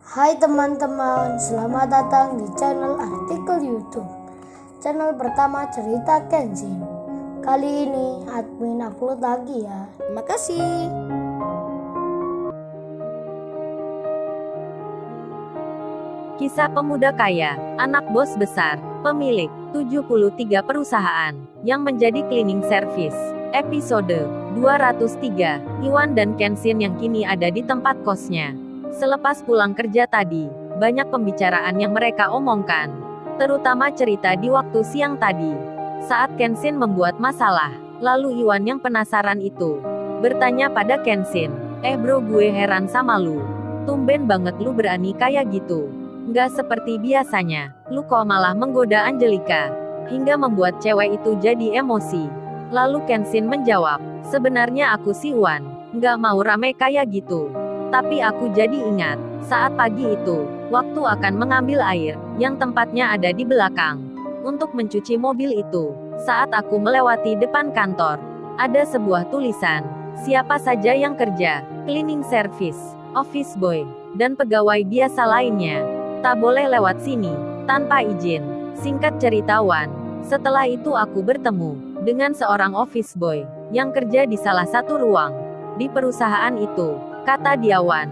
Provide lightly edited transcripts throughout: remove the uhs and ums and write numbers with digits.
Hai teman-teman, selamat datang di channel artikel YouTube. Channel pertama cerita Kenshin. Kali ini admin upload lagi ya. Terima kasih. Kisah pemuda kaya, anak bos besar, pemilik 73 perusahaan, yang menjadi cleaning service. Episode 203, Iwan dan Kenshin yang kini ada di tempat kosnya. Selepas pulang kerja tadi, banyak pembicaraan yang mereka omongkan. Terutama cerita di waktu siang tadi. Saat Kenshin membuat masalah, lalu Iwan yang penasaran itu bertanya pada Kenshin, bro, gue heran sama lu. Tumben banget lu berani kayak gitu. Nggak seperti biasanya, lu kok malah menggoda Angelika, hingga membuat cewek itu jadi emosi. Lalu Kenshin menjawab, sebenarnya aku si Wan, nggak mau rame kayak gitu. Tapi aku jadi ingat, saat pagi itu, waktu akan mengambil air, yang tempatnya ada di belakang. Untuk mencuci mobil itu, saat aku melewati depan kantor, ada sebuah tulisan, siapa saja yang kerja, cleaning service, office boy, dan pegawai biasa lainnya, tak boleh lewat sini, tanpa izin. Singkat cerita Wan, setelah itu aku bertemu dengan seorang office boy, yang kerja di salah satu ruang, di perusahaan itu. Kata dia Wan,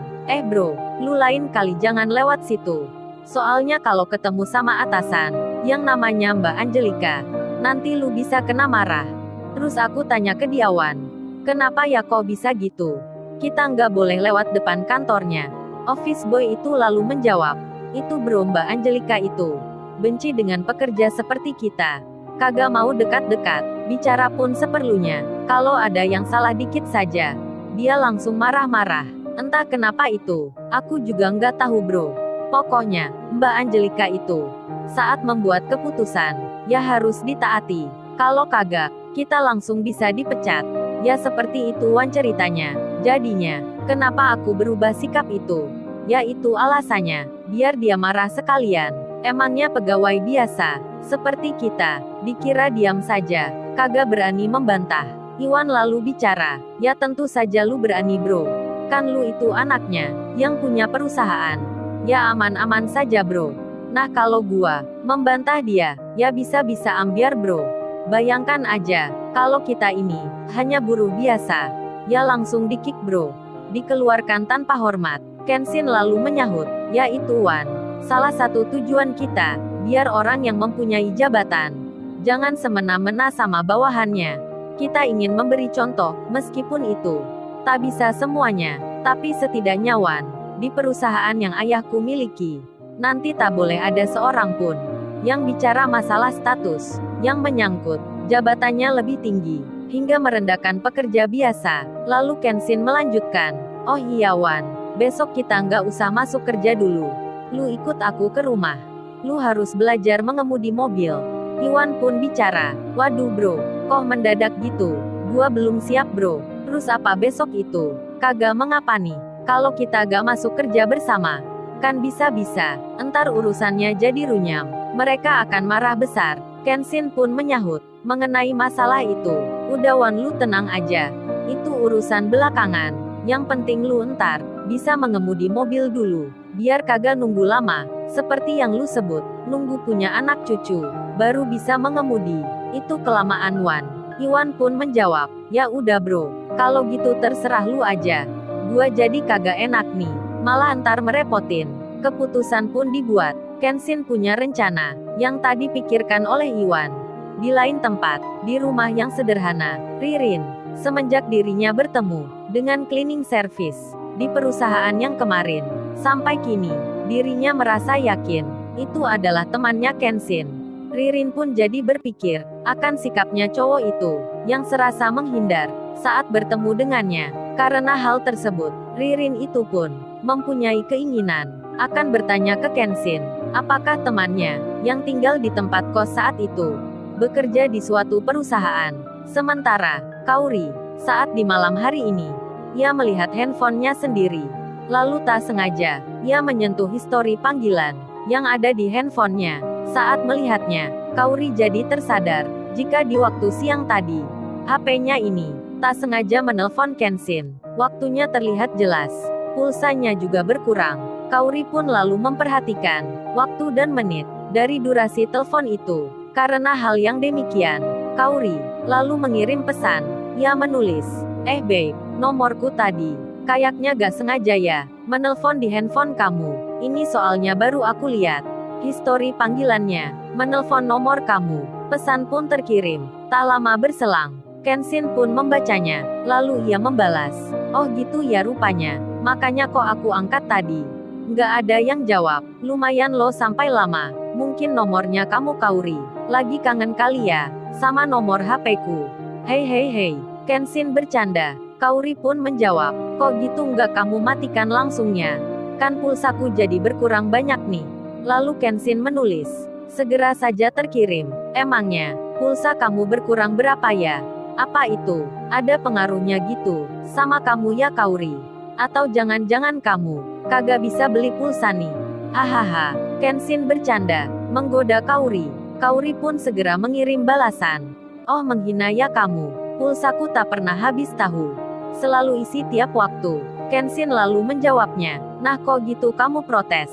bro, lu lain kali jangan lewat situ. Soalnya kalau ketemu sama atasan, yang namanya Mbak Angelika, nanti lu bisa kena marah. Terus aku tanya ke dia Wan, kenapa ya kok bisa gitu? Kita nggak boleh lewat depan kantornya. Office boy itu lalu menjawab, itu bro, Mbak Angelika itu benci dengan pekerja seperti kita. Kagak mau dekat-dekat, bicara pun seperlunya. Kalau ada yang salah dikit saja, dia langsung marah-marah. Entah kenapa itu, aku juga nggak tahu bro. Pokoknya, Mbak Angelika itu, saat membuat keputusan, ya harus ditaati. Kalau kagak, kita langsung bisa dipecat. Ya seperti itu Wan ceritanya. Jadinya, kenapa aku berubah sikap itu? Ya itu alasannya, biar dia marah sekalian. Emangnya pegawai biasa, seperti kita, dikira diam saja, kagak berani membantah. Iwan lalu bicara, ya tentu saja lu berani bro. Kan lu itu anaknya, yang punya perusahaan. Ya aman-aman saja bro. Nah kalau gua membantah dia, ya bisa-bisa ambiar bro. Bayangkan aja, kalau kita ini hanya buruh biasa, ya langsung di-kick bro. Dikeluarkan tanpa hormat. Kenshin lalu menyahut, ya itu Wan, salah satu tujuan kita, biar orang yang mempunyai jabatan jangan semena-mena sama bawahannya. Kita ingin memberi contoh, meskipun itu tak bisa semuanya, tapi setidaknya Wan, di perusahaan yang ayahku miliki, nanti tak boleh ada seorang pun yang bicara masalah status, yang menyangkut jabatannya lebih tinggi, hingga merendahkan pekerja biasa. Lalu Kenshin melanjutkan, oh iya Wan, besok kita nggak usah masuk kerja dulu. Lu ikut aku ke rumah. Lu harus belajar mengemudi mobil. Iwan pun bicara, waduh bro, kok mendadak gitu? Gua belum siap bro. Terus apa besok itu? Kagak mengapa nih, kalau kita gak masuk kerja bersama. Kan bisa-bisa, entar urusannya jadi runyam. Mereka akan marah besar. Kenshin pun menyahut, mengenai masalah itu. Udah Wan, lu tenang aja. Itu urusan belakangan. Yang penting lu entar bisa mengemudi mobil dulu. Biar kagak nunggu lama. Seperti yang lu sebut, nunggu punya anak cucu, baru bisa mengemudi. Itu kelamaan Wan. Iwan pun menjawab, ya udah bro, kalau gitu terserah lu aja. Gua jadi kagak enak nih, malah entar merepotin. Keputusan pun dibuat. Kenshin punya rencana, yang tadi pikirkan oleh Iwan. Di lain tempat, di rumah yang sederhana, Ririn, semenjak dirinya bertemu dengan cleaning service di perusahaan yang kemarin, sampai kini, dirinya merasa yakin, itu adalah temannya Kenshin. Ririn pun jadi berpikir, akan sikapnya cowok itu, yang serasa menghindar, saat bertemu dengannya. Karena hal tersebut, Ririn itu pun, mempunyai keinginan, akan bertanya ke Kenshin, apakah temannya, yang tinggal di tempat kos saat itu, bekerja di suatu perusahaan. Sementara, Kauri, saat di malam hari ini, ia melihat handphonenya sendiri. Lalu tak sengaja, ia menyentuh histori panggilan yang ada di handphonenya. Saat melihatnya, Kauri jadi tersadar, jika di waktu siang tadi, HP-nya ini, tak sengaja menelpon Kenshin. Waktunya terlihat jelas, pulsanya juga berkurang. Kauri pun lalu memperhatikan waktu dan menit dari durasi telepon itu. Karena hal yang demikian, Kauri lalu mengirim pesan. Ia menulis, babe, nomorku tadi. Kayaknya gak sengaja ya, menelpon di handphone kamu. Ini soalnya baru aku lihat histori panggilannya, menelpon nomor kamu. Pesan pun terkirim. Tak lama berselang, Kenshin pun membacanya. Lalu ia membalas, oh gitu ya rupanya, makanya kok aku angkat tadi. Nggak ada yang jawab. Lumayan loh sampai lama. Mungkin nomornya kamu Kauri. Lagi kangen kali ya, sama nomor HP-ku. Hei. Kenshin bercanda. Kauri pun menjawab, kok gitu nggak kamu matikan langsungnya? Kan pulsaku jadi berkurang banyak nih. Lalu Kenshin menulis, segera saja terkirim. Emangnya, pulsa kamu berkurang berapa ya? Apa itu? Ada pengaruhnya gitu, sama kamu ya Kauri? Atau jangan-jangan kamu kagak bisa beli pulsa nih? Hahaha, Kenshin bercanda, menggoda Kauri. Kauri pun segera mengirim balasan. Oh menghina ya kamu, pulsaku tak pernah habis tahu. Selalu isi tiap waktu. Kenshin lalu menjawabnya, nah kok gitu kamu protes?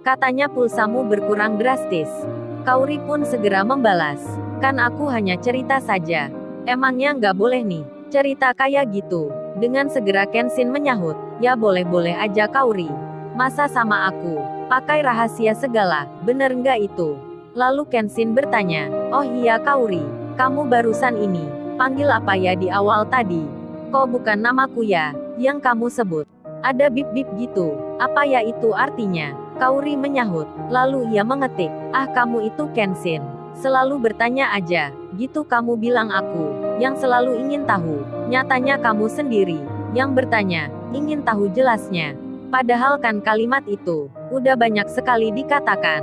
Katanya pulsamu berkurang drastis. Kauri pun segera membalas, kan aku hanya cerita saja. Emangnya nggak boleh nih, cerita kayak gitu? Dengan segera Kenshin menyahut, ya boleh-boleh aja Kauri. Masa sama aku pakai rahasia segala, bener nggak itu? Lalu Kenshin bertanya, oh iya Kauri, kamu barusan ini panggil apa ya di awal tadi? Kok bukan namaku ya, yang kamu sebut? Ada bip-bip gitu, apa ya itu artinya? Kauri menyahut, lalu ia mengetik, ah kamu itu Kenshin, selalu bertanya aja, gitu kamu bilang aku, yang selalu ingin tahu. Nyatanya kamu sendiri yang bertanya, ingin tahu jelasnya. Padahal kan kalimat itu udah banyak sekali dikatakan.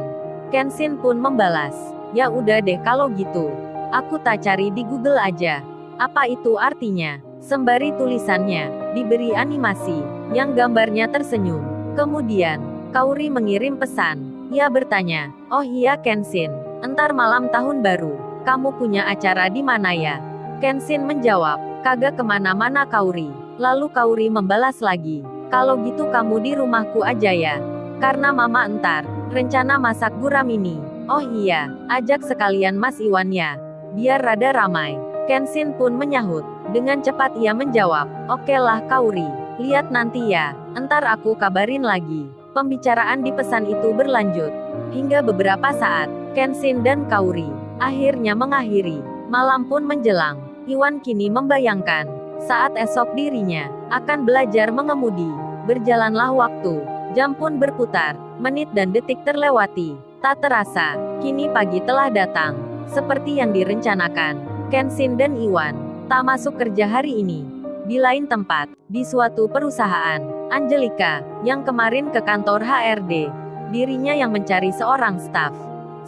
Kenshin pun membalas, ya udah deh kalau gitu. Aku tak cari di Google aja. Apa itu artinya? Sembari tulisannya diberi animasi yang gambarnya tersenyum. Kemudian, Kauri mengirim pesan. Ia bertanya, oh iya Kenshin, entar malam tahun baru, kamu punya acara di mana ya? Kenshin menjawab, kagak kemana-mana Kauri. Lalu Kauri membalas lagi, kalau gitu kamu di rumahku aja ya. Karena mama entar rencana masak guram ini. Oh iya, ajak sekalian Mas Iwan ya, biar rada ramai. Kenshin pun menyahut. Dengan cepat ia menjawab, oke lah Kauri, lihat nanti ya, entar aku kabarin lagi. Pembicaraan di pesan itu berlanjut hingga beberapa saat. Kenshin dan Kauri akhirnya mengakhiri. Malam pun menjelang. Iwan kini membayangkan saat esok dirinya akan belajar mengemudi. Berjalanlah waktu. Jam pun berputar. Menit dan detik terlewati. Tak terasa, kini pagi telah datang. Seperti yang direncanakan, Kenshin dan Iwan tak masuk kerja hari ini. Di lain tempat, di suatu perusahaan, Angelika, yang kemarin ke kantor HRD, dirinya yang mencari seorang staf.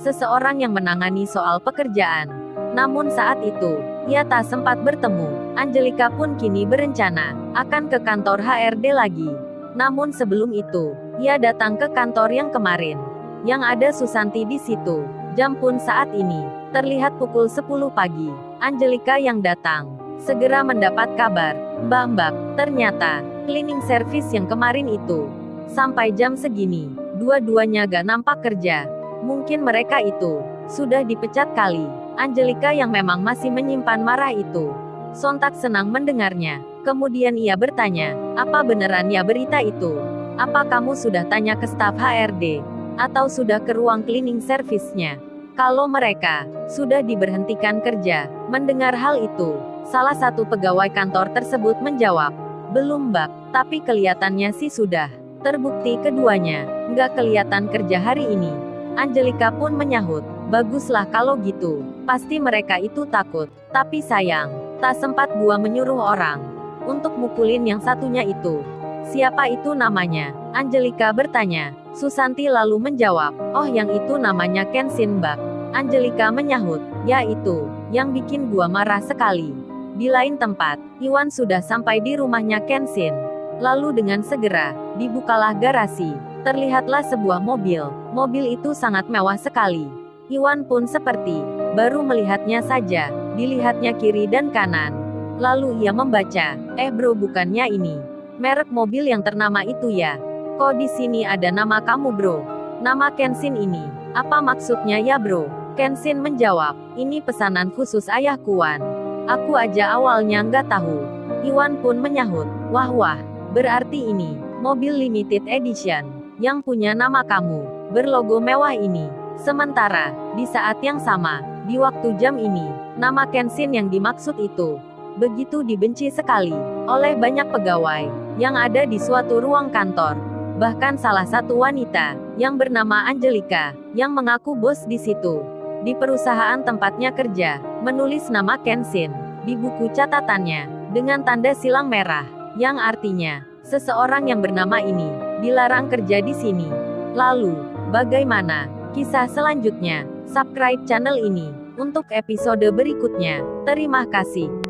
Seseorang yang menangani soal pekerjaan. Namun saat itu, ia tak sempat bertemu. Angelika pun kini berencana akan ke kantor HRD lagi. Namun sebelum itu, ia datang ke kantor yang kemarin. Yang ada Susanti di situ. Jam pun saat ini terlihat pukul 10 pagi. Angelika yang datang segera mendapat kabar, Mbak, ternyata cleaning service yang kemarin itu sampai jam segini, dua-duanya gak nampak kerja. Mungkin mereka itu sudah dipecat kali. Angelika yang memang masih menyimpan marah itu sontak senang mendengarnya. Kemudian ia bertanya, apa beneran ya berita itu? Apa kamu sudah tanya ke staf HRD? Atau sudah ke ruang cleaning service-nya? Kalau mereka sudah diberhentikan kerja. Mendengar hal itu, salah satu pegawai kantor tersebut menjawab, belum Mbak, tapi kelihatannya sih sudah. Terbukti keduanya nggak kelihatan kerja hari ini. Angelika pun menyahut, baguslah kalau gitu. Pasti mereka itu takut. Tapi sayang, tak sempat gua menyuruh orang untuk mukulin yang satunya itu. Siapa itu namanya? Angelika bertanya. Susanti lalu menjawab, oh yang itu namanya Kenshin Mbak. Angelika menyahut, ya itu, yang bikin gua marah sekali. Di lain tempat, Iwan sudah sampai di rumahnya Kenshin. Lalu dengan segera, dibukalah garasi. Terlihatlah sebuah mobil. Mobil itu sangat mewah sekali. Iwan pun seperti baru melihatnya saja. Dilihatnya kiri dan kanan. Lalu ia membaca, bro bukannya ini merek mobil yang ternama itu ya? Kok di sini ada nama kamu bro? Nama Kenshin ini. Apa maksudnya ya bro? Kenshin menjawab, ini pesanan khusus ayahku Wan. Aku aja awalnya nggak tahu. Iwan pun menyahut, wah, berarti ini, mobil limited edition, yang punya nama kamu, berlogo mewah ini. Sementara, di saat yang sama, di waktu jam ini, nama Kenshin yang dimaksud itu, begitu dibenci sekali, oleh banyak pegawai, yang ada di suatu ruang kantor. Bahkan salah satu wanita, yang bernama Angelica, yang mengaku bos di situ. Di perusahaan tempatnya kerja, menulis nama Kenshin, di buku catatannya, dengan tanda silang merah, yang artinya, seseorang yang bernama ini, dilarang kerja di sini. Lalu, bagaimana kisah selanjutnya? Subscribe channel ini, untuk episode berikutnya. Terima kasih.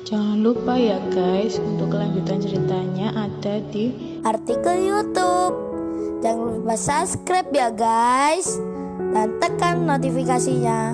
Jangan lupa ya guys, untuk kelanjutan ceritanya ada di artikel YouTube. Jangan lupa subscribe ya guys, dan tekan notifikasinya